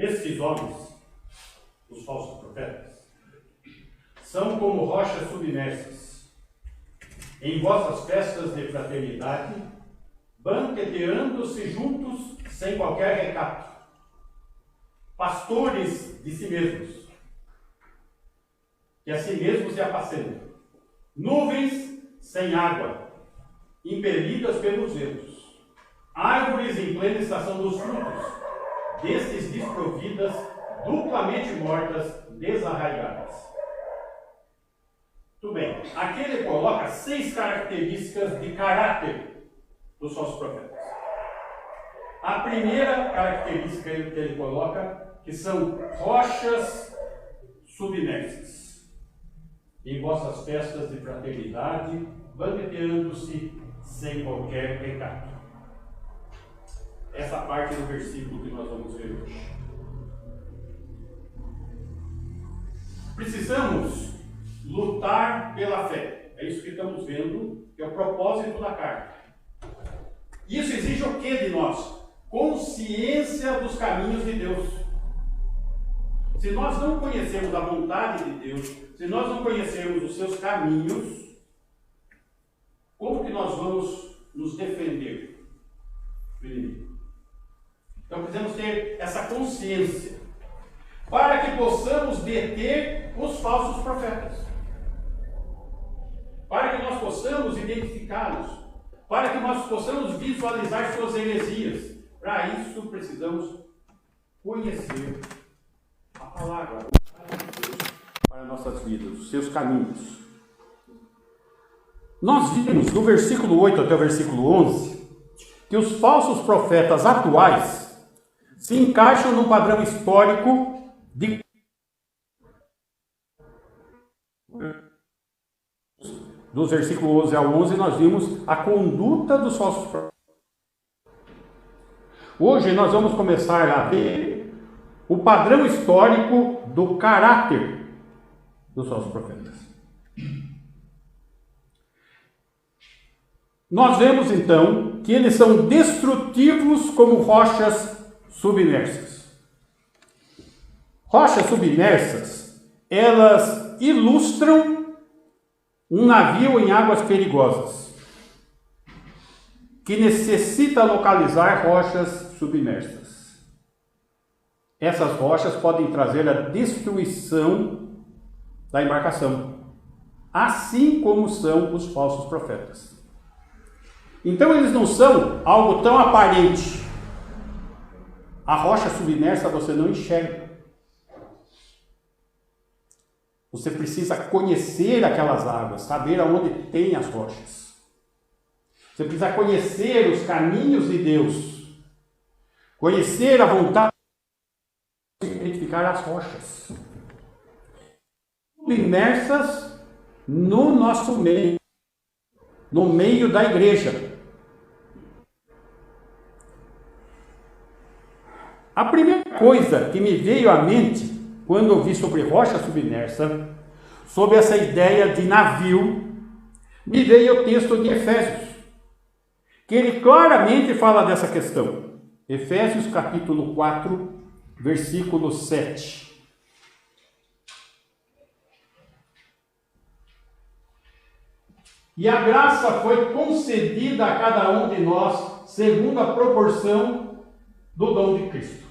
Estes homens, os falsos profetas, são como rochas submersas em vossas festas de fraternidade, banqueteando-se juntos sem qualquer recato, pastores de si mesmos, que a si mesmos se apacentam, nuvens sem água, impelidas pelos ventos, árvores em plena estação dos frutos, destes desprovidas, duplamente mortas, desarraigadas. Tudo bem, aqui ele coloca 6 características de caráter dos falsos profetas. A primeira característica que ele coloca, que são rochas submersas em vossas festas de fraternidade, banqueteando-se sem qualquer pecado. Essa parte do versículo que nós vamos ver hoje. Precisamos lutar pela fé. É isso que estamos vendo, que é o propósito da carta. Isso exige o que de nós? Consciência dos caminhos de Deus. Se nós não conhecermos a vontade de Deus, se nós não conhecermos os seus caminhos, como que nós vamos nos defender do inimigo? Então precisamos ter essa consciência para que possamos deter os falsos profetas, para que nós possamos identificá-los, para que nós possamos visualizar suas heresias. Para isso precisamos conhecer a palavra de Deus para nossas vidas, os seus caminhos. Nós vimos do versículo 8 até o versículo 11 que os falsos profetas atuais se encaixam num padrão histórico de dos versículos 11 ao 11 nós vimos a conduta dos falsos profetas. Hoje nós vamos começar a ver o padrão histórico do caráter dos falsos profetas. Nós vemos então que eles são destrutivos como rochas submersas. Rochas submersas, elas ilustram um navio em águas perigosas, que necessita localizar rochas submersas. Essas rochas podem trazer a destruição da embarcação, assim como são os falsos profetas. Então eles não são algo tão aparente. A rocha submersa você não enxerga. Você precisa conhecer aquelas águas, saber aonde tem as rochas. Você precisa conhecer os caminhos de Deus, conhecer a vontade de identificar as rochas submersas no nosso meio, no meio da igreja. A primeira coisa que me veio à mente quando eu vi sobre rocha submersa, sobre essa ideia de navio, me veio o texto de Efésios, que ele claramente fala dessa questão. Efésios capítulo 4, versículo 7. E a graça foi concedida a cada um de nós, segundo a proporção do dom de Cristo.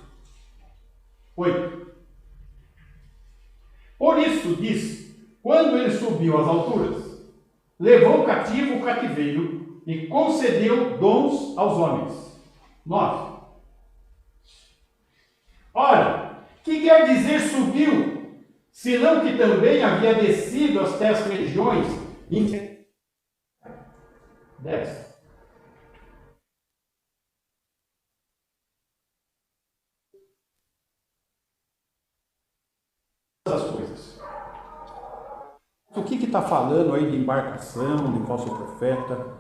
8. Por isso diz, quando ele subiu às alturas, levou cativo o cativeiro e concedeu dons aos homens. 9. Ora, que quer dizer subiu, senão que também havia descido até as regiões? 10. Essas coisas. O que está falando aí de embarcação, de falso profeta?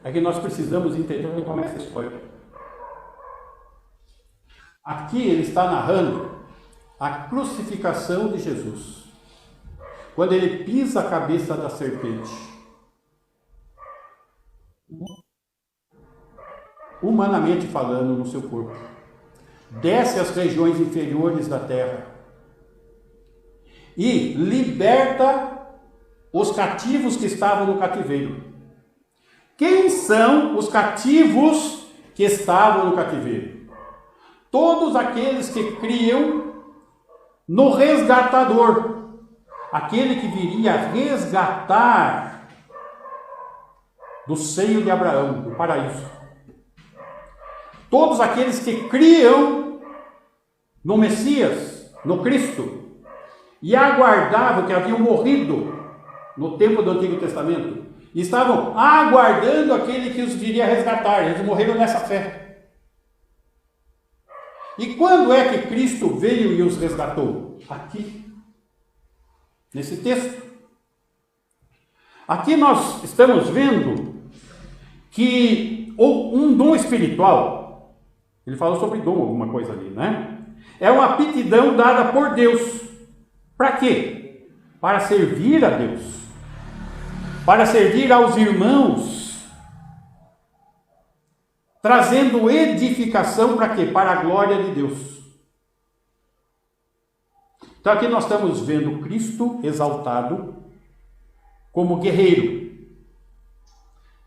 É que nós precisamos entender como é essa história. Aqui ele está narrando a crucificação de Jesus, quando ele pisa a cabeça da serpente. Humanamente falando, no seu corpo. desce às regiões inferiores da terra e liberta os cativos que estavam no cativeiro. Quem são os cativos que estavam no cativeiro? Todos aqueles que criam no resgatador, aquele que viria resgatar do seio de Abraão, do paraíso. Todos aqueles que criam no Messias, no Cristo, e aguardavam, que haviam morrido no tempo do Antigo Testamento, e estavam aguardando aquele que os viria resgatar. Eles morreram nessa fé. E quando é que Cristo veio e os resgatou? Aqui, nesse texto. Aqui nós estamos vendo que um dom espiritual, ele falou sobre dom, alguma coisa ali, né? É uma aptidão dada por Deus. Para quê? Para servir a Deus. Para servir aos irmãos. Trazendo edificação para quê? Para a glória de Deus. Então aqui nós estamos vendo Cristo exaltado como guerreiro.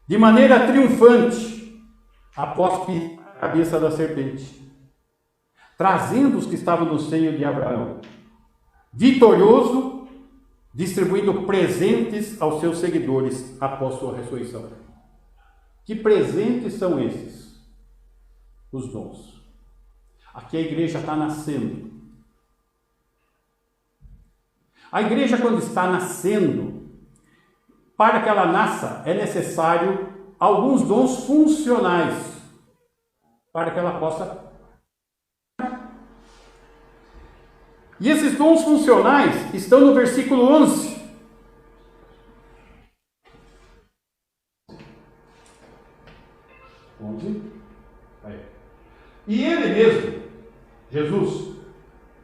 De maneira triunfante, após pisar a cabeça da serpente. Trazendo os que estavam no seio de Abraão. Vitorioso, distribuindo presentes aos seus seguidores após sua ressurreição. Que presentes são esses? Os dons. Aqui a igreja está nascendo. A igreja, quando está nascendo, para que ela nasça, é necessário alguns dons funcionais para que ela possa. E esses dons funcionais estão no versículo 11. E ele mesmo, Jesus,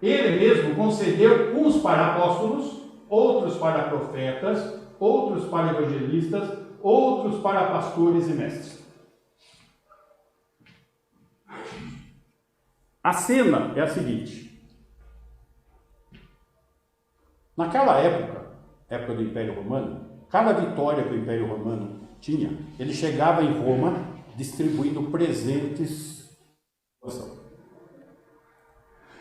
ele mesmo concedeu uns para apóstolos, outros para profetas, outros para evangelistas, outros para pastores e mestres. A cena é a seguinte. Naquela época do Império Romano, cada vitória que o Império Romano tinha, ele chegava em Roma distribuindo presentes.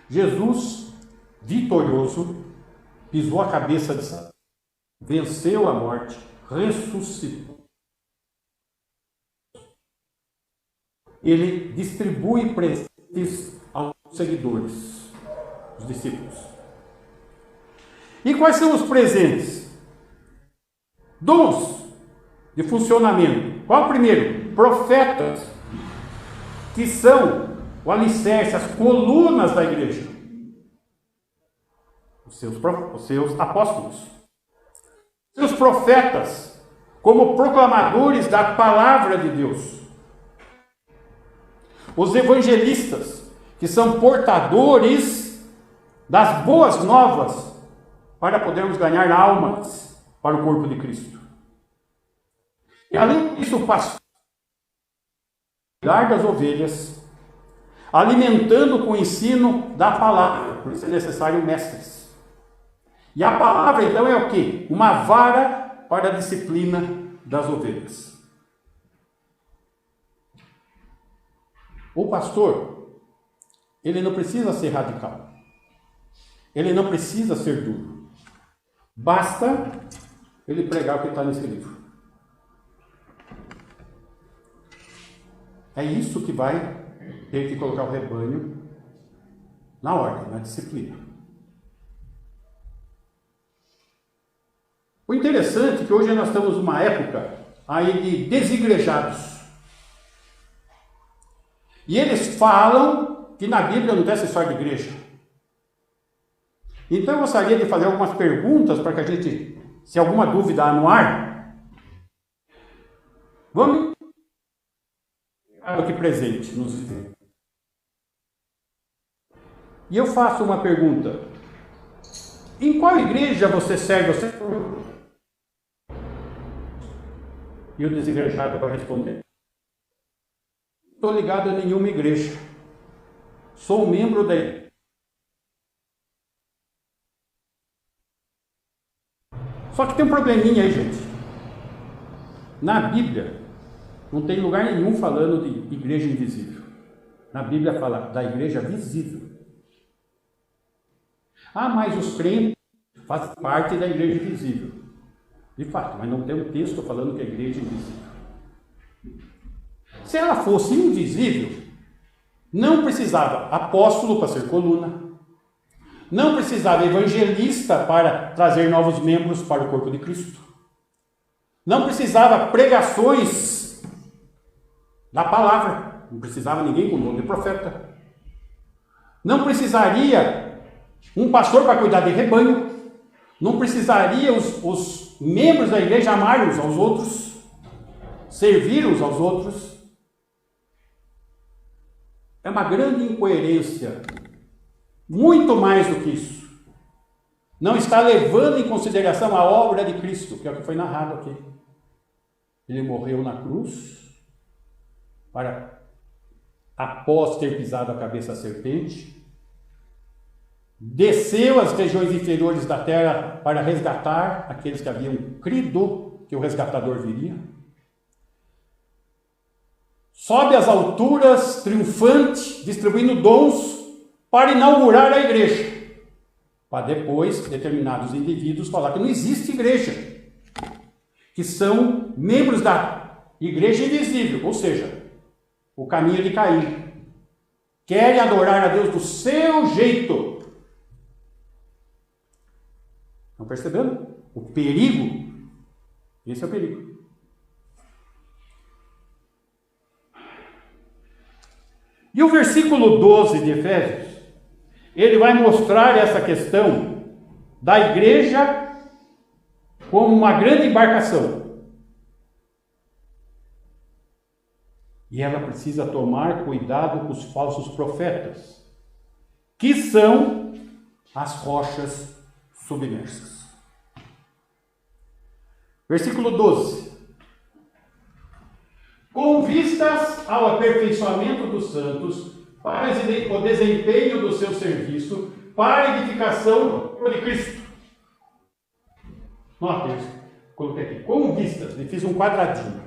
Jesus, vitorioso, pisou a cabeça de Satanás, venceu a morte, ressuscitou. Ele distribui presentes aos seguidores, os discípulos. E quais são os presentes? Dons de funcionamento. Qual o primeiro? Profetas, que são o alicerce, as colunas da igreja. Os seus apóstolos. Seus profetas, como proclamadores da palavra de Deus. Os evangelistas, que são portadores das boas novas, para podermos ganhar almas para o corpo de Cristo. E além disso, o pastor cuidar das ovelhas, alimentando com o ensino da palavra, por isso é necessário mestres. E a palavra então é o quê? Uma vara para a disciplina das ovelhas. O pastor, ele não precisa ser radical. Ele não precisa ser duro. Basta ele pregar o que está nesse livro. É isso que vai ter que colocar o rebanho na ordem, na disciplina. O interessante é que hoje nós estamos numa época aí de desigrejados. E eles falam que na Bíblia não tem essa história de igreja. Então eu gostaria de fazer algumas perguntas para que a gente, se alguma dúvida há no ar, vamos aqui presente nos dizer. E eu faço uma pergunta. Em qual igreja você serve? E o desigrejado vai responder. Não estou ligado a nenhuma igreja. sou membro da igreja. Só que tem um probleminha aí, gente. Na Bíblia, não tem lugar nenhum falando de igreja invisível. Na Bíblia fala da igreja visível. Ah, mas os crentes fazem parte da igreja visível. De fato, mas não tem um texto falando que a igreja é invisível. Se ela fosse invisível, não precisava apóstolo para ser coluna, não precisava evangelista para trazer novos membros para o corpo de Cristo, não precisava pregações da palavra, não precisava ninguém com o nome de profeta, não precisaria um pastor para cuidar de rebanho, não precisaria os membros da igreja amar uns aos outros, servir uns aos outros. É uma grande incoerência, muito mais do que isso. Não está levando em consideração a obra de Cristo, que é o que foi narrado aqui. Ele morreu na cruz, para, após ter pisado a cabeça da serpente, desceu às regiões inferiores da terra para resgatar aqueles que haviam crido que o resgatador viria. Sobe às alturas, triunfante, distribuindo dons para inaugurar a igreja. Para depois, determinados indivíduos falar que não existe igreja. Que são membros da igreja invisível, ou seja, o caminho de Caim. Querem adorar a Deus do seu jeito. Estão percebendo? O perigo. Esse é o perigo. E o versículo 12 de Efésios, ele vai mostrar essa questão da igreja como uma grande embarcação. E ela precisa tomar cuidado com os falsos profetas, que são as rochas submersas. Versículo 12. Com vistas ao aperfeiçoamento dos santos, para o desempenho do seu serviço, para a edificação de Cristo. Notem, coloquei aqui, com vistas, e fiz um quadradinho.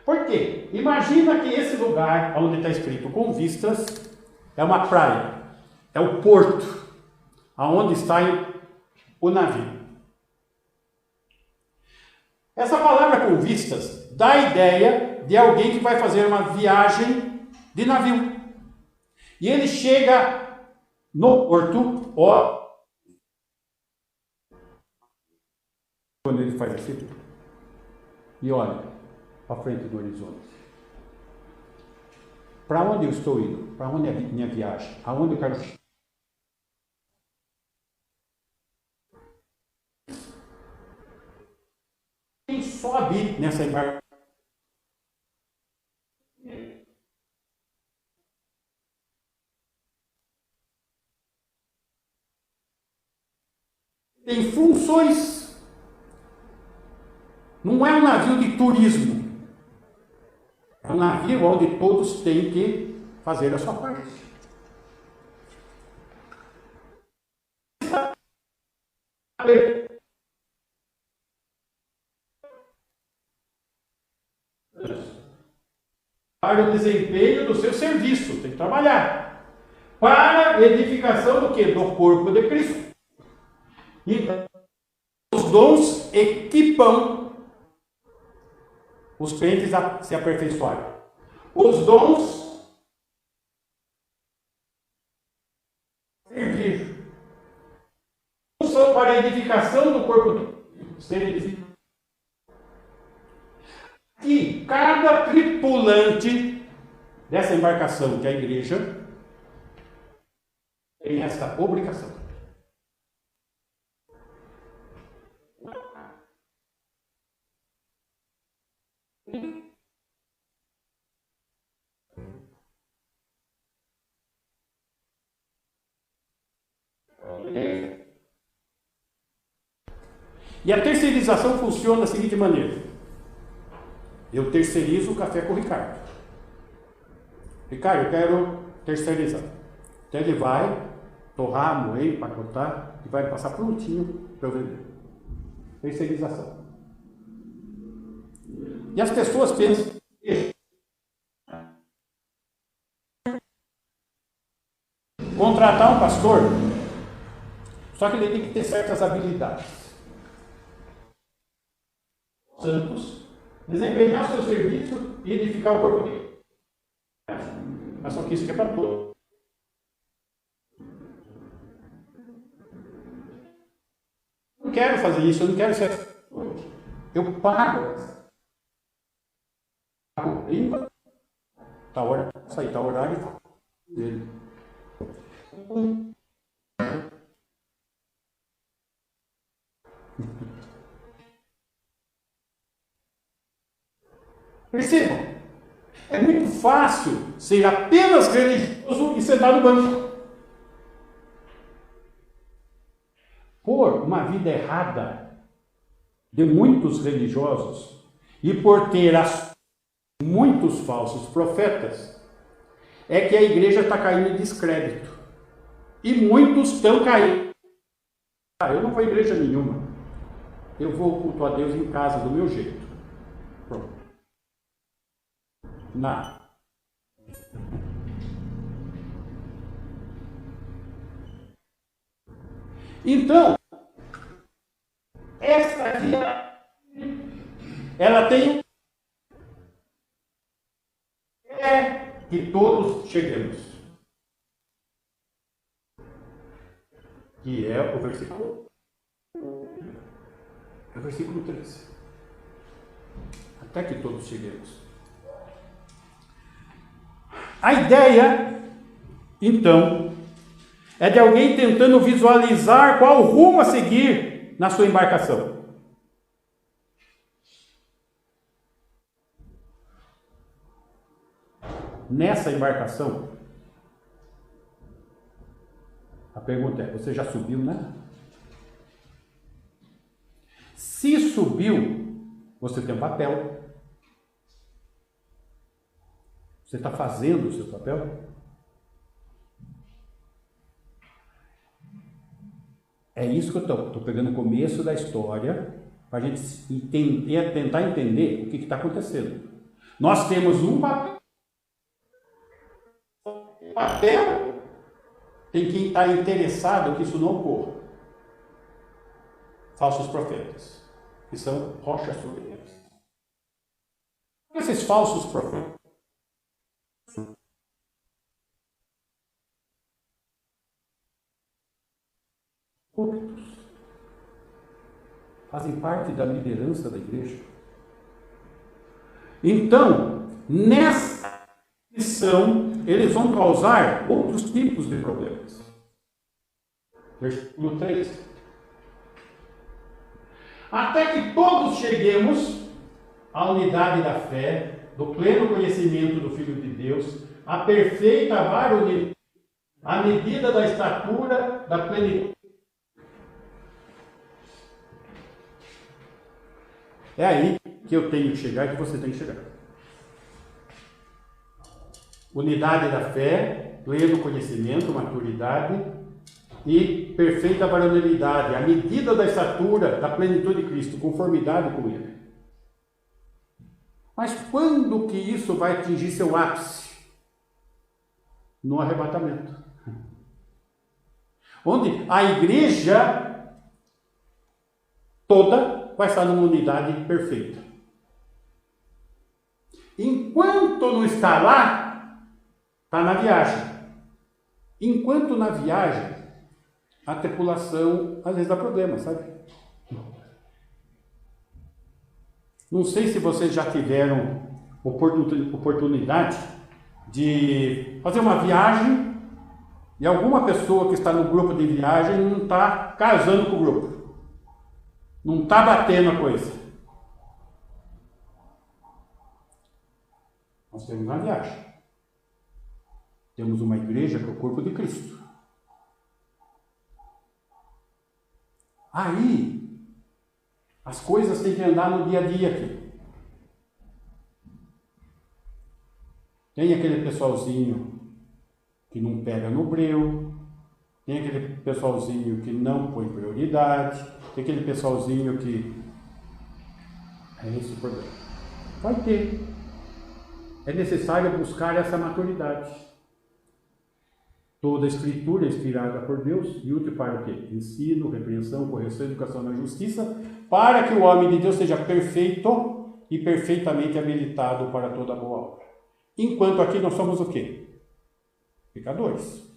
Por quê? Imagina que esse lugar, onde está escrito com vistas, é uma praia, é o porto, aonde está o navio. Essa palavra com vistas dá a ideia de alguém que vai fazer uma viagem de navio. E ele chega no porto, ó, quando ele faz assim, e olha para frente do horizonte. Para onde eu estou indo? Para onde é a minha viagem? Aonde eu quero chegar? Quem sobe nessa embarcação? Tem funções. Não é um navio de turismo. É um navio onde todos têm que fazer a sua parte. Para o desempenho do seu serviço, tem que trabalhar. Para a edificação do quê? Do corpo de Cristo. Então, os dons equipam os crentes a se aperfeiçoarem. Os dons servir. São para a edificação do corpo de ser edificado. E cada tripulante dessa embarcação, que é a igreja, tem essa obrigação. E a terceirização funciona da seguinte maneira. Eu terceirizo o café com o Ricardo. Ricardo, eu quero terceirizado. Então ele vai torrar, moer, empacotar e vai passar prontinho para eu vender. Terceirização. E as pessoas pensam contratar um pastor, só que ele tem que ter certas habilidades. Santos, desempenhar seu serviço e edificar o corpo dele. Mas só que isso que é para todos. Eu não quero fazer isso, eu não quero ser. Eu pago. Tá hora, sair, tá horário dele. Percebam, é muito fácil ser apenas religioso e sentar no banco. Por uma vida errada de muitos religiosos e por ter muitos falsos profetas, é que a igreja está caindo em descrédito. E muitos estão caindo. Eu não vou a igreja nenhuma. Eu vou cultuar a Deus em casa, do meu jeito. Pronto. Nada. Então, essa vida, ela tem que todos cheguemos. Que é o versículo 13. Até que todos cheguemos. A ideia, então, é de alguém tentando visualizar qual rumo a seguir na sua embarcação. Nessa embarcação, a pergunta é, você já subiu, né? Se subiu, você tem um papel. Você está fazendo o seu papel? É isso que eu estou pegando o começo da história para a gente entender, tentar entender o que está acontecendo. Nós temos um papel. O papel tem quem está interessado que isso não ocorra. Falsos profetas, que são rochas soberbas. Esses falsos profetas fazem parte da liderança da igreja. Então, nessa missão, eles vão causar outros tipos de problemas. Versículo 3. Até que todos cheguemos à unidade da fé, do pleno conhecimento do Filho de Deus, à perfeita varonilidade, à medida da estatura da plenitude. É aí que eu tenho que chegar e que você tem que chegar. Unidade da fé, pleno conhecimento, maturidade e perfeita varonilidade, à medida da estatura da plenitude de Cristo, conformidade com Ele. Mas quando que isso vai atingir seu ápice? No arrebatamento. Onde a igreja toda vai estar numa unidade perfeita. Enquanto não está lá, está na viagem. Enquanto na viagem, a tripulação às vezes dá problema, sabe? Não sei se vocês já tiveram oportunidade de fazer uma viagem e alguma pessoa que está no grupo de viagem não está casando com o grupo. Não está batendo a coisa. Nós temos uma viagem. Temos uma igreja que é o corpo de Cristo. Aí, as coisas têm que andar no dia a dia aqui. Tem aquele pessoalzinho que não pega no breu, tem aquele pessoalzinho que não põe prioridade, tem aquele pessoalzinho que... É esse o problema. Vai ter. É necessário buscar essa maturidade. Toda a Escritura é inspirada por Deus e útil para o quê? Ensino, repreensão, correção, educação na justiça, para que o homem de Deus seja perfeito e perfeitamente habilitado para toda boa obra. Enquanto aqui nós somos o quê? Pecadores.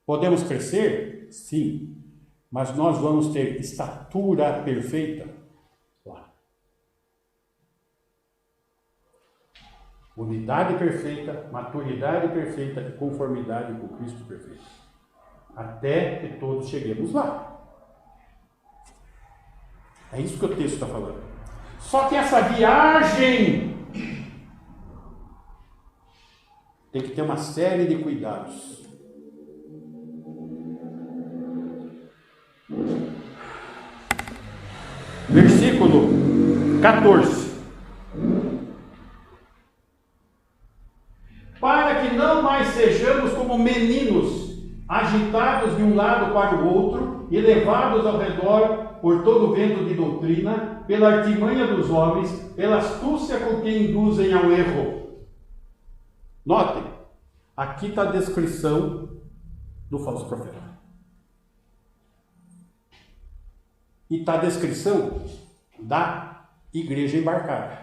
Podemos crescer? Sim. Mas nós vamos ter estatura perfeita lá. Unidade perfeita, maturidade perfeita e conformidade com Cristo perfeito. Até que todos cheguemos lá. É isso que o texto está falando. Só que essa viagem tem que ter uma série de cuidados. Versículo 14. Para que não mais sejamos como meninos, agitados de um lado para o outro e levados ao redor por todo o vento de doutrina, pela artimanha dos homens, pela astúcia com que induzem ao erro. Notem, aqui está a descrição do falso profeta. E está a descrição da igreja embarcada.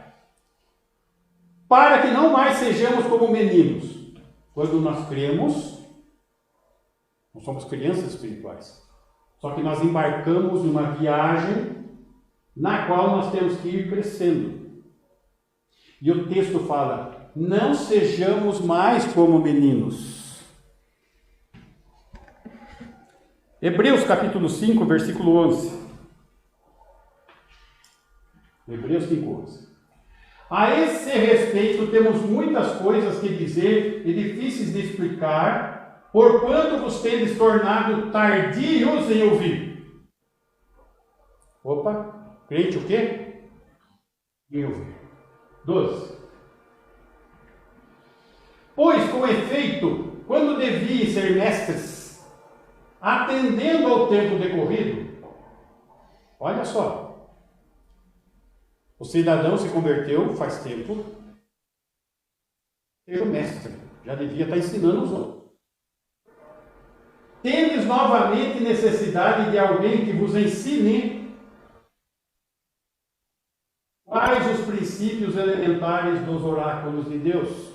Para que não mais sejamos como meninos. Quando nós cremos, nós somos crianças espirituais. Só que nós embarcamos numa viagem na qual nós temos que ir crescendo. E o texto fala, não sejamos mais como meninos. Hebreus capítulo 5, versículo 11. Hebreus 5:11. A esse respeito temos muitas coisas que dizer e difíceis de explicar, porquanto vos tendes tornado tardios em ouvir. Opa, crente o quê? Em ouvir. 12. Pois, com efeito, quando devíeis ser mestres, atendendo ao tempo decorrido, olha só, o cidadão se converteu faz tempo, era o mestre, já devia estar ensinando os outros. Tendes novamente necessidade de alguém que vos ensine quais os princípios elementares dos oráculos de Deus.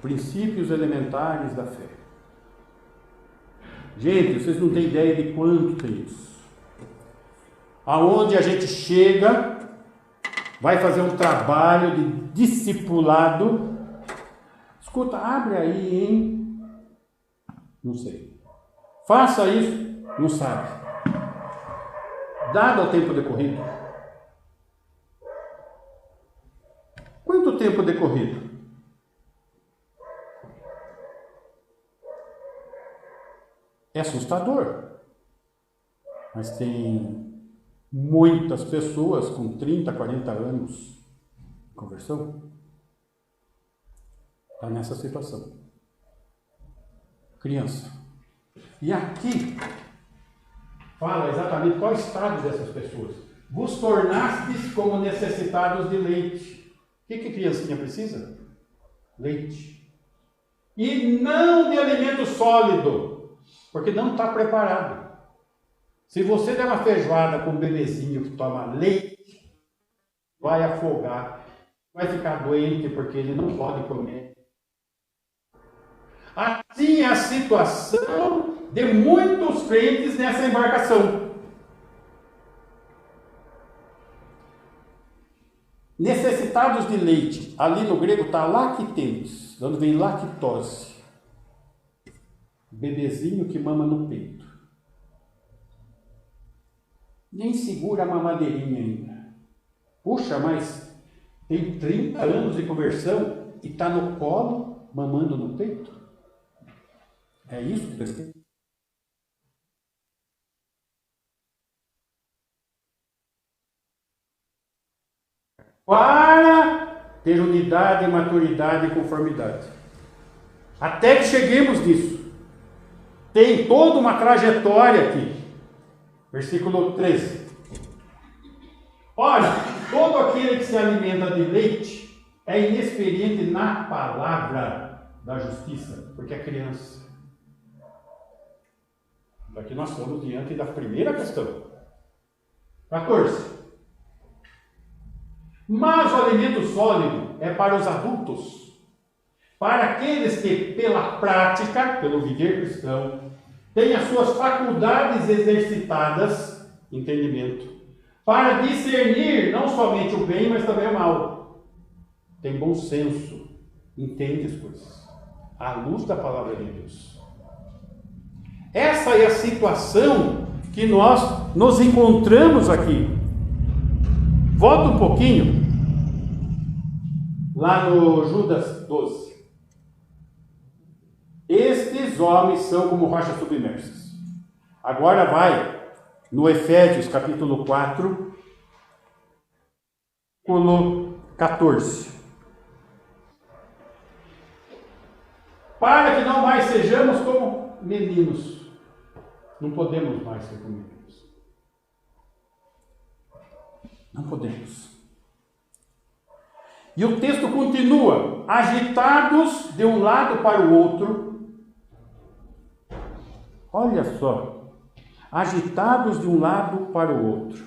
Princípios elementares da fé. Gente, vocês não têm ideia de quanto tem isso. Aonde a gente chega, vai fazer um trabalho de discipulado. Escuta, abre aí, hein? Não sei. Faça isso, não sabe. Dado o tempo decorrido. Quanto tempo decorrido? É assustador. Mas tem muitas pessoas com 30, 40 anos de conversão está nessa situação. Criança. E aqui fala exatamente qual é o estado dessas pessoas. Vos tornastes como necessitados de leite. O que criancinha precisa? Leite. E não de alimento sólido, porque não está preparado. Se você der uma feijoada com um bebezinho que toma leite, vai afogar, vai ficar doente porque ele não pode comer. Assim é a situação de muitos crentes nessa embarcação. Necessitados de leite, ali no grego está lactentes, de onde vem lactose. Bebezinho que mama no peito. Nem segura a mamadeirinha ainda. Puxa, mas tem 30 anos de conversão e está no colo, mamando no peito? É isso que você tem? Para ter unidade, maturidade e conformidade. Até que cheguemos nisso. Tem toda uma trajetória aqui. Versículo 13. Ora, todo aquele que se alimenta de leite é inexperiente na palavra da justiça, porque é criança. Aqui nós estamos diante da primeira questão. 14. Mas o alimento sólido é para os adultos, para aqueles que, pela prática, pelo viver cristão, têm as suas faculdades exercitadas, entendimento, para discernir não somente o bem, mas também o mal. Tem bom senso, entende as coisas, à luz da palavra de Deus. Essa é a situação que nós nos encontramos aqui. Volta um pouquinho, lá no Judas 12. Estes homens são como rochas submersas. Agora vai no Efésios capítulo 4, versículo 14. Para que não mais sejamos como meninos. Não podemos mais ser como meninos. Não podemos. E o texto continua: agitados de um lado para o outro. Olha só. Agitados de um lado para o outro.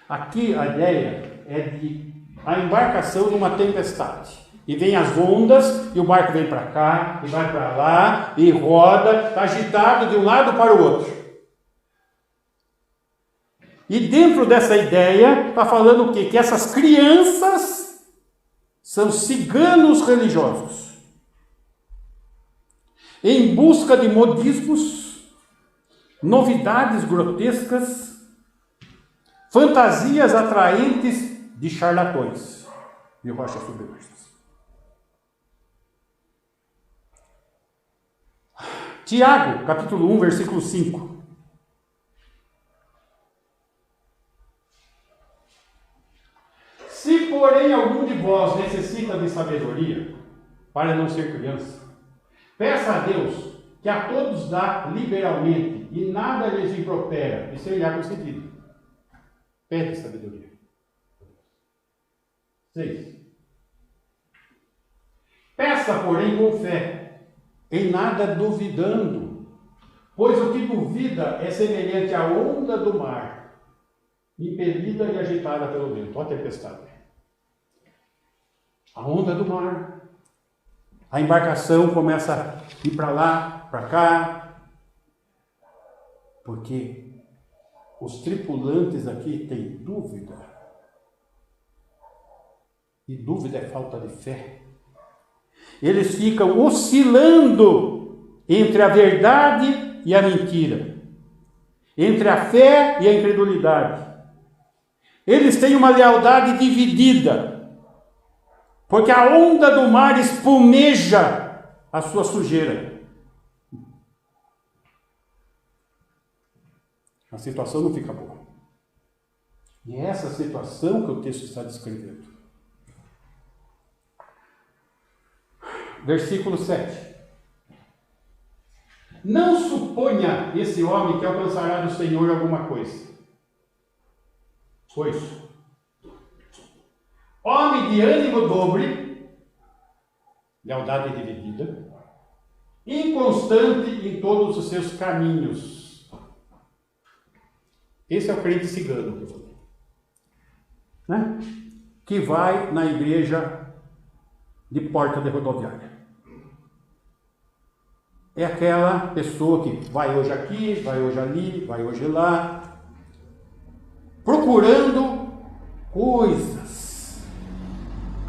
Aqui a ideia é de a embarcação numa tempestade. E vem as ondas, e o barco vem para cá, e vai para lá, e roda, está agitado de um lado para o outro. E dentro dessa ideia, está falando o quê? Que essas crianças são ciganos religiosos, em busca de modismos, novidades grotescas, fantasias atraentes de charlatões de rochas submersas. Tiago, capítulo 1, versículo 5. Se, porém, algum de vós necessita de sabedoria, para não ser criança, peça a Deus, que a todos dá liberalmente, e nada lhes impropera, e ser-lhe concedido. Pede sabedoria. 6. Peça, porém, com fé, em nada duvidando, pois o que duvida é semelhante à onda do mar, impelida e agitada pelo vento. Olha a tempestade. A onda do mar. A embarcação começa a ir para lá, para cá, porque os tripulantes aqui têm dúvida. E dúvida é falta de fé. Eles ficam oscilando entre a verdade e a mentira, entre a fé e a incredulidade. Eles têm uma lealdade dividida, porque a onda do mar espumeja a sua sujeira. A situação não fica boa. E é essa situação que o texto está descrevendo. Versículo 7. Não suponha esse homem que alcançará do Senhor alguma coisa. Pois, homem de ânimo dobre, lealdade dividida, inconstante em todos os seus caminhos. Esse é o crente cigano que eu falei, né? Que vai na igreja de porta de rodoviária. É aquela pessoa que vai hoje aqui, vai hoje ali, vai hoje lá, procurando coisas,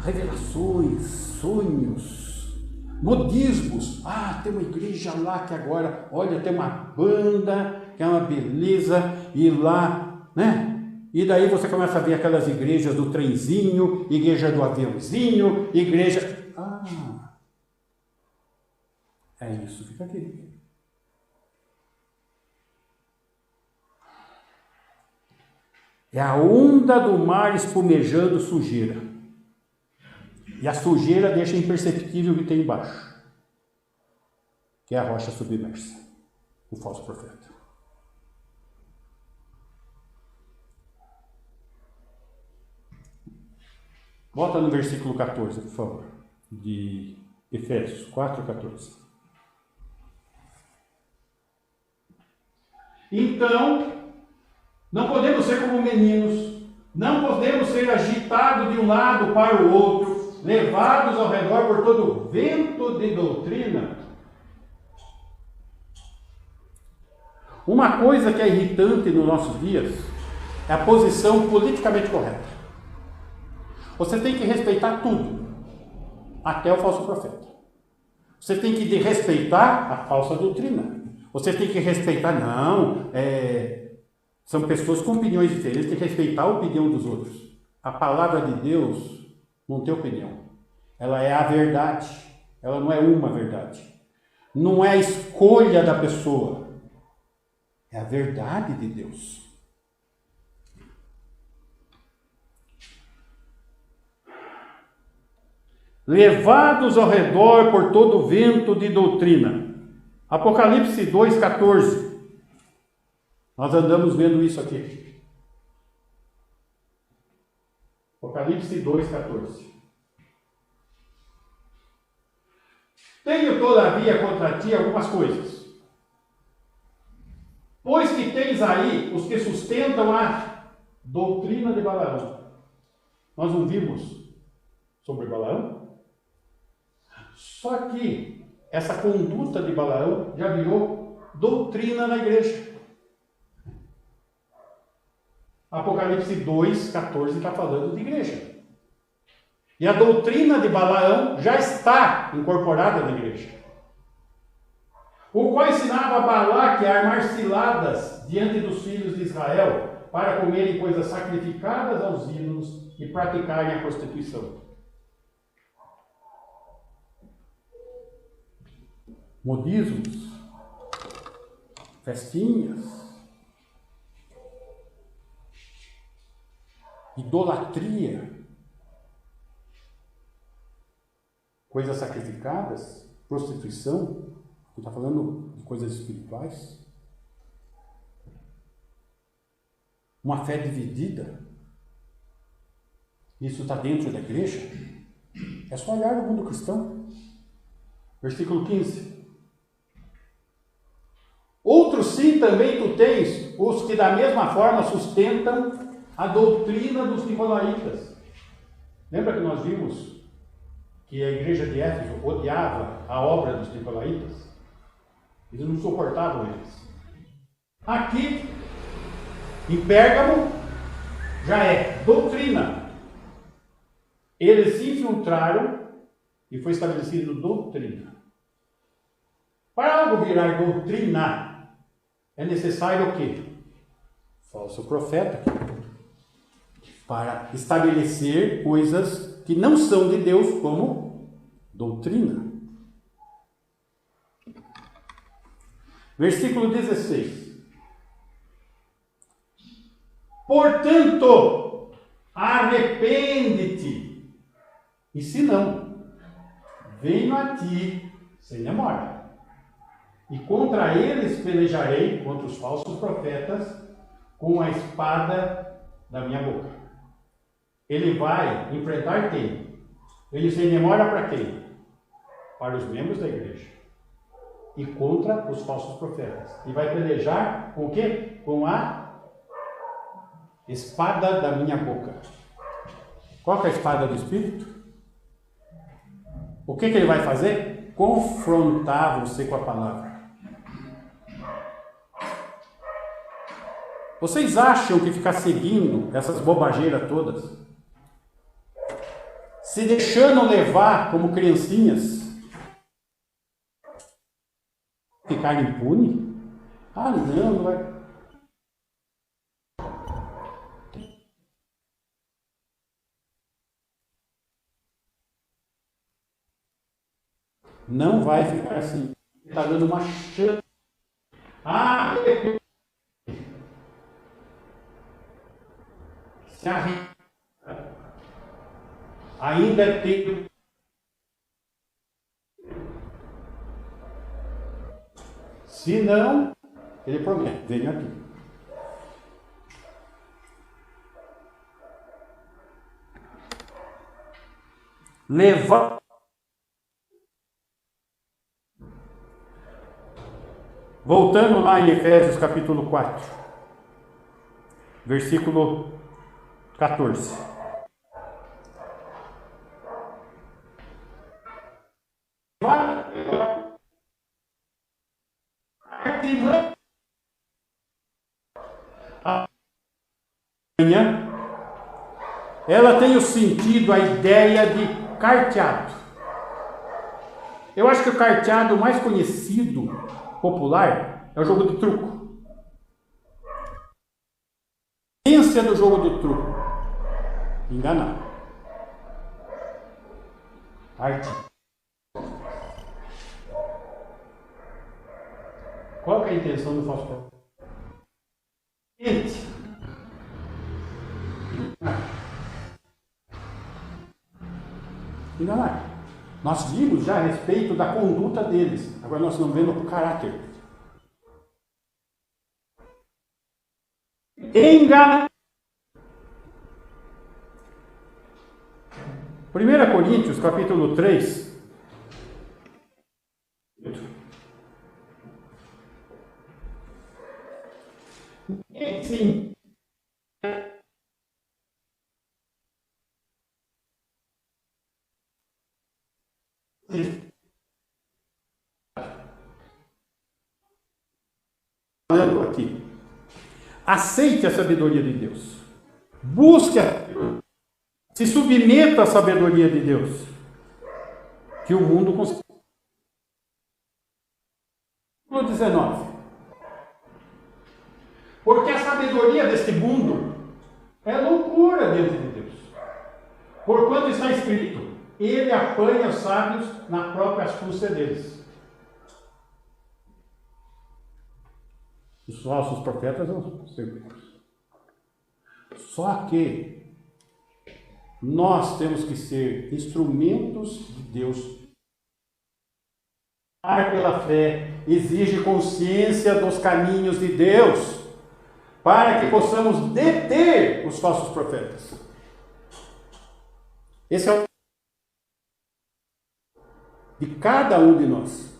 revelações, sonhos, modismos. Ah, tem uma igreja lá que agora, olha, tem uma banda, que é uma beleza, e lá, né? E daí você começa a ver aquelas igrejas do trenzinho, igreja do aviãozinho, igreja... É isso, fica aqui. É a onda do mar espumejando sujeira. E a sujeira deixa imperceptível o que tem embaixo. que é a rocha submersa, o falso profeta. Volta no versículo 14, por favor, de Efésios 4:14. Então, não podemos ser como meninos, não podemos ser agitados de um lado para o outro, levados ao redor por todo vento de doutrina. Uma coisa que é irritante nos nossos dias é a posição politicamente correta. Você tem que respeitar tudo, até o falso profeta. Você tem que respeitar a falsa doutrina. Você tem que respeitar, são pessoas com opiniões diferentes, tem que respeitar a opinião dos outros. A palavra de Deus não tem opinião. Ela é a verdade. Ela não é uma verdade. Não é a escolha da pessoa. É a verdade de Deus. Levados ao redor por todo vento de doutrina. Apocalipse 2:14. Nós andamos vendo isso aqui. Apocalipse 2:14. Tenho, todavia, contra ti algumas coisas. Pois que tens aí os que sustentam a doutrina de Balaão. Nós não vimos sobre Balaão? Só que essa conduta de Balaão já virou doutrina na igreja. Apocalipse 2:14 está falando de igreja. E a doutrina de Balaão já está incorporada na igreja. O qual ensinava a Balaque a armar ciladas diante dos filhos de Israel para comerem coisas sacrificadas aos ídolos e praticarem a prostituição. Modismos, festinhas, idolatria, coisas sacrificadas, prostituição, está falando de coisas espirituais, uma fé dividida, isso está dentro da igreja, é só olhar no mundo cristão. Versículo 15. Outros sim também tu tens, os que da mesma forma sustentam a doutrina dos nicolaítas. Lembra que nós vimos que a igreja de Éfeso odiava a obra dos nicolaítas? Eles não suportavam eles. Aqui, em Pérgamo, já é doutrina. Eles se infiltraram e foi estabelecido doutrina. Para algo virar doutrina, é necessário o quê? Falso profeta. Para estabelecer coisas que não são de Deus como doutrina. Versículo 16. Portanto, arrepende-te, e se não, venho a ti sem demora. E contra eles pelejarei, contra os falsos profetas, com a espada da minha boca. Ele vai enfrentar quem? Ele sem demora para quem? Para os membros da igreja. E contra os falsos profetas. E vai pelejar com o quê? Com a espada da minha boca. Qual que é a espada do Espírito? O que ele vai fazer? Confrontar você com a palavra. Vocês acham que ficar seguindo essas bobageiras todas, se deixando levar como criancinhas, ficar impune? Ah, não vai. Não vai ficar assim. Está dando uma chance. Ah, se ainda tem. Se não, ele promete, venha aqui. Levanta. Voltando lá em Efésios capítulo 4, versículo 14. Ela tem o sentido, a ideia de carteado. Eu acho que o carteado mais conhecido, popular, é o jogo do truco. A essência do jogo do truco: enganar. Arte. Qual que é a intenção do falso profeta? Enganar. Nós vimos já a respeito da conduta deles. Agora nós estamos vendo o caráter. Enganar. 1 Coríntios, capítulo 3. Sim. Falando aqui, aceite a sabedoria de Deus, busque, se submeta à sabedoria de Deus, que o mundo consegue. Versículo 19. Porque a sabedoria deste mundo é loucura diante de Deus. Porquanto está escrito: ele apanha os sábios na própria astúcia deles. Os falsos profetas não servimos. Só que nós temos que ser instrumentos de Deus. Pela fé exige consciência dos caminhos de Deus, para que possamos deter os falsos profetas. Esse é o de cada um de nós.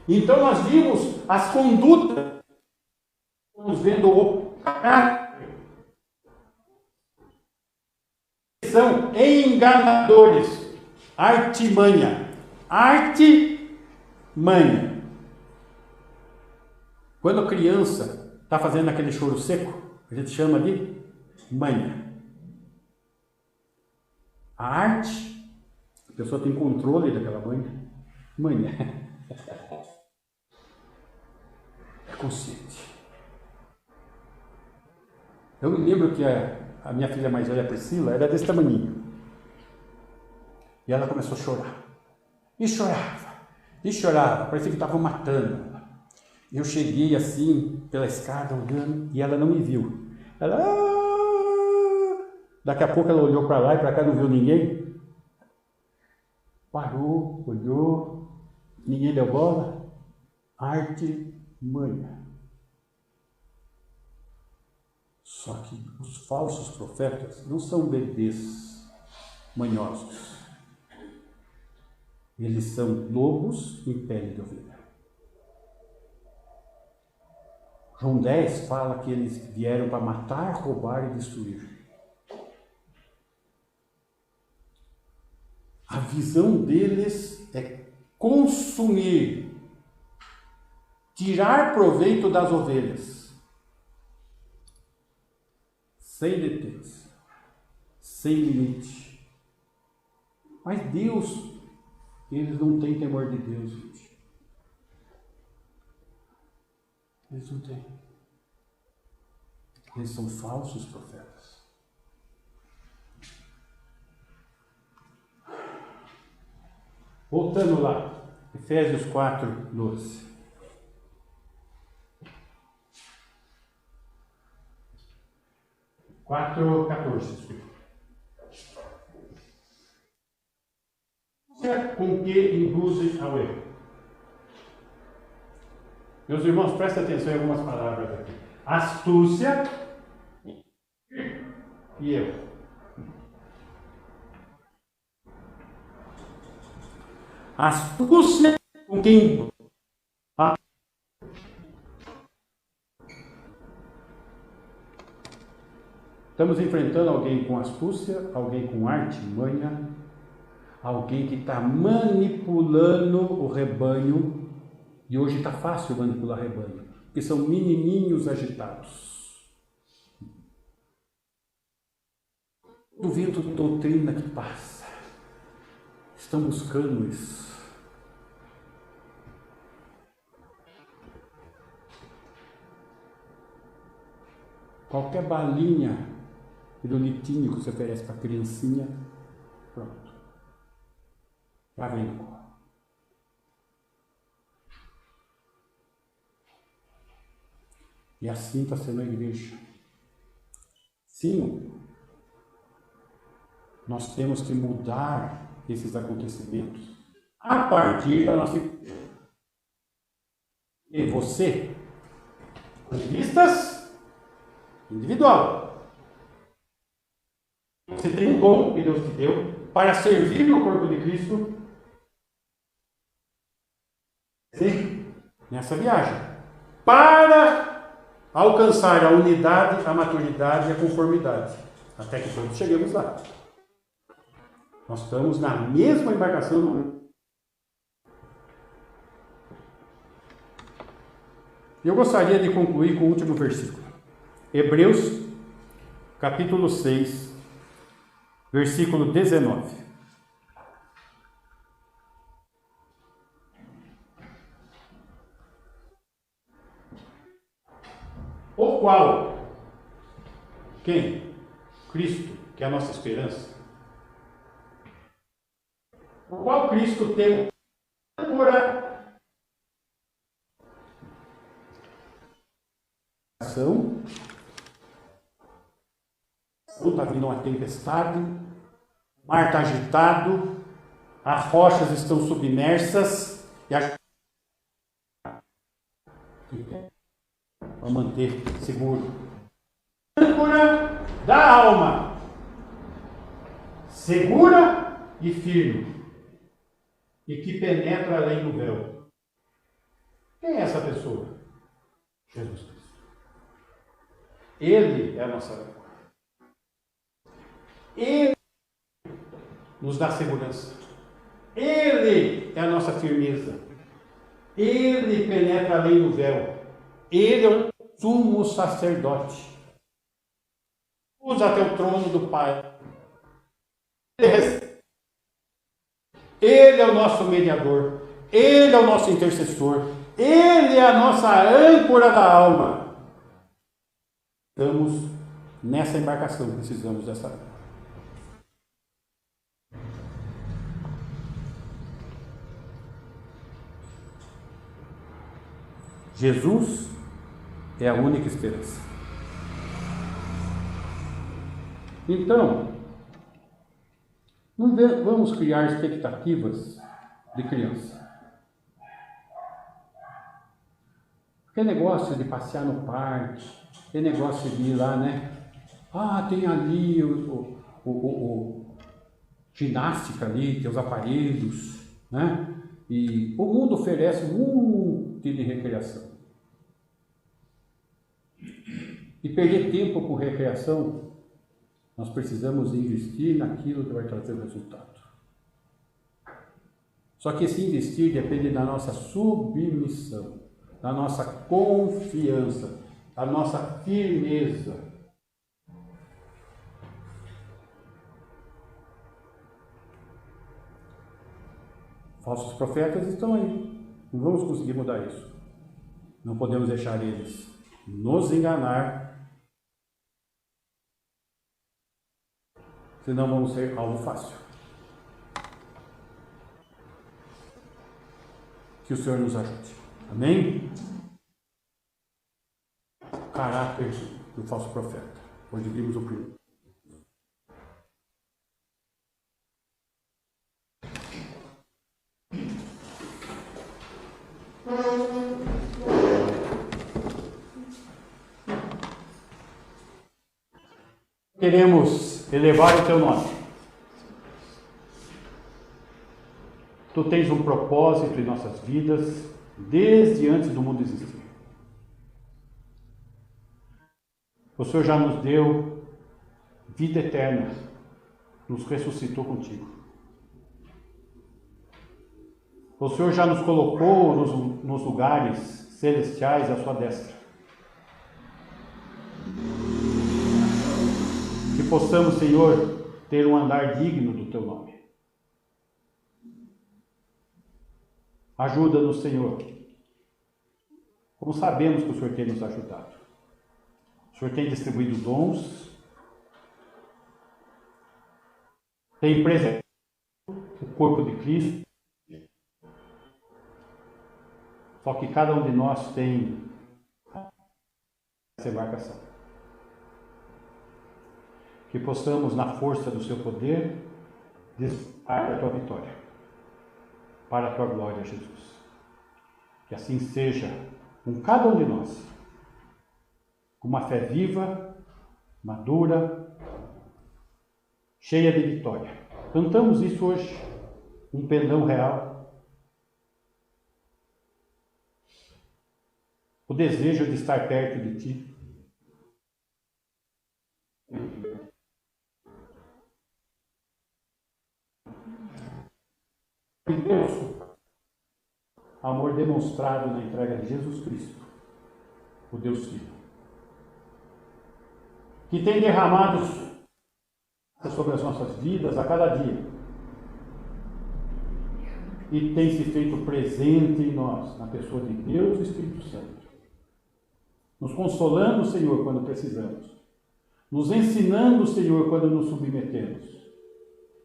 Então nós vimos as condutas, estamos vendo o caráter. São enganadores, artimanha. Artimanha. Quando a criança está fazendo aquele choro seco, a gente chama de manha. A arte, a pessoa tem controle daquela manha. Manha. É consciente. Eu me lembro que a minha filha mais velha, Priscila, era desse tamanhinho. E ela começou a chorar. E chorava. E chorava. Parecia que estavam matando ela. Eu cheguei assim, pela escada, olhando, e ela não me viu. Ela... Daqui a pouco ela olhou para lá e para cá, não viu ninguém. Parou, olhou, ninguém deu bola. Arte manha. Só que os falsos profetas não são bebês manhosos. Eles são lobos em pele de ovelha. João 10 fala que eles vieram para matar, roubar e destruir. A visão deles é consumir, tirar proveito das ovelhas, sem detentes, sem limite. Mas Deus, eles não têm temor de Deus, gente. Eles não têm. Eles são falsos profetas. Voltando lá, Efésios 4, 12. Quatro, 14, desculpa. Com que induzem ao erro. Meus irmãos, prestem atenção em algumas palavras aqui. Astúcia e eu. Astúcia com quem? Estamos enfrentando alguém com astúcia, alguém com artimanha, alguém que está manipulando o rebanho. E hoje está fácil manipular rebanho, porque são menininhos agitados. O vento de doutrina que passa, estão buscando isso. Qualquer balinha, pirulitinho que você oferece para a criancinha, pronto. Já vem no colo. E assim está sendo a igreja. Sim, nós temos que mudar esses acontecimentos a partir da nossa igreja. E você, vistas individual, você tem um dom que Deus te deu para servir no corpo de Cristo. Sim, nessa viagem, para alcançar a unidade, a maturidade e a conformidade, até que todos cheguemos lá. Nós estamos na mesma embarcação. Eu gostaria de concluir com o último versículo. Hebreus, capítulo 6, versículo 19. O qual? Quem? Cristo, que é a nossa esperança. O qual Cristo tem âncora. Está vindo uma tempestade, o mar está agitado, as rochas estão submersas e a para manter seguro. Âncora da alma, segura e firme, e que penetra além do véu. Quem é essa pessoa? Jesus Cristo. Ele é a nossa âncora. Ele nos dá segurança. Ele é a nossa firmeza. Ele penetra além do véu. Ele é o sumo sacerdote. Usa até o trono do Pai. Ele é o nosso mediador. Ele é o nosso intercessor. Ele é a nossa âncora da alma. Estamos nessa embarcação, precisamos dessa âncora. Jesus é a única esperança. Então, não vamos criar expectativas de criança. Que negócio de passear no parque, que negócio de ir lá, né? Ah, tem ali o ginástica ali, tem os aparelhos, né? E o mundo oferece um monte de recreação. E perder tempo com recreação, nós precisamos investir naquilo que vai trazer o resultado. Só que esse investir depende da nossa submissão, da nossa confiança, da nossa firmeza. Falsos profetas estão aí. Não vamos conseguir mudar isso. Não podemos deixar eles nos enganar, senão vamos ser alvo fácil. Que o Senhor nos ajude. Amém? Caráter do falso profeta. Hoje vimos o primeiro. Queremos elevar o teu nome. Tu tens um propósito em nossas vidas desde antes do mundo existir. O Senhor já nos deu vida eterna, nos ressuscitou contigo. O Senhor já nos colocou nos lugares celestiais à sua destra. Que possamos, Senhor, ter um andar digno do teu nome. Ajuda-nos, Senhor. Como sabemos que o Senhor tem nos ajudado. O Senhor tem distribuído dons, tem preservado o corpo de Cristo. Só que cada um de nós tem essa embarcação. Que possamos, na força do seu poder, desfrutar da tua vitória. Para a tua glória, Jesus. Que assim seja com cada um de nós. Com uma fé viva, madura, cheia de vitória. Cantamos isso hoje. Um pendão real. O desejo de estar perto de ti. E Deus, amor demonstrado na entrega de Jesus Cristo, o Deus Filho, que tem derramado sobre as nossas vidas a cada dia e tem se feito presente em nós, na pessoa de Deus e Espírito Santo, nos consolando, Senhor, quando precisamos, nos ensinando, Senhor, quando nos submetemos,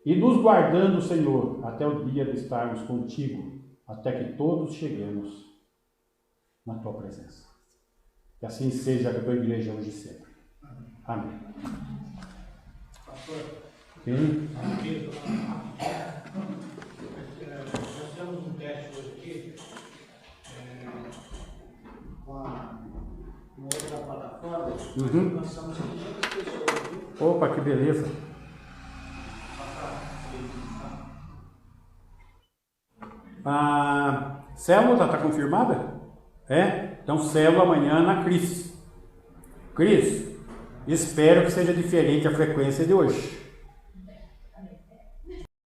e nos guardando, Senhor, até o dia de estarmos contigo, até que todos cheguemos na tua presença. Que assim seja a tua igreja hoje e sempre. Amém. Pastor, Sim. nós temos um teste hoje aqui com uma outra plataforma. Nós estamos 500 pessoas aqui. Opa, que beleza. A célula está confirmada? É? Então, célula amanhã na Cris. Cris, espero que seja diferente a frequência de hoje.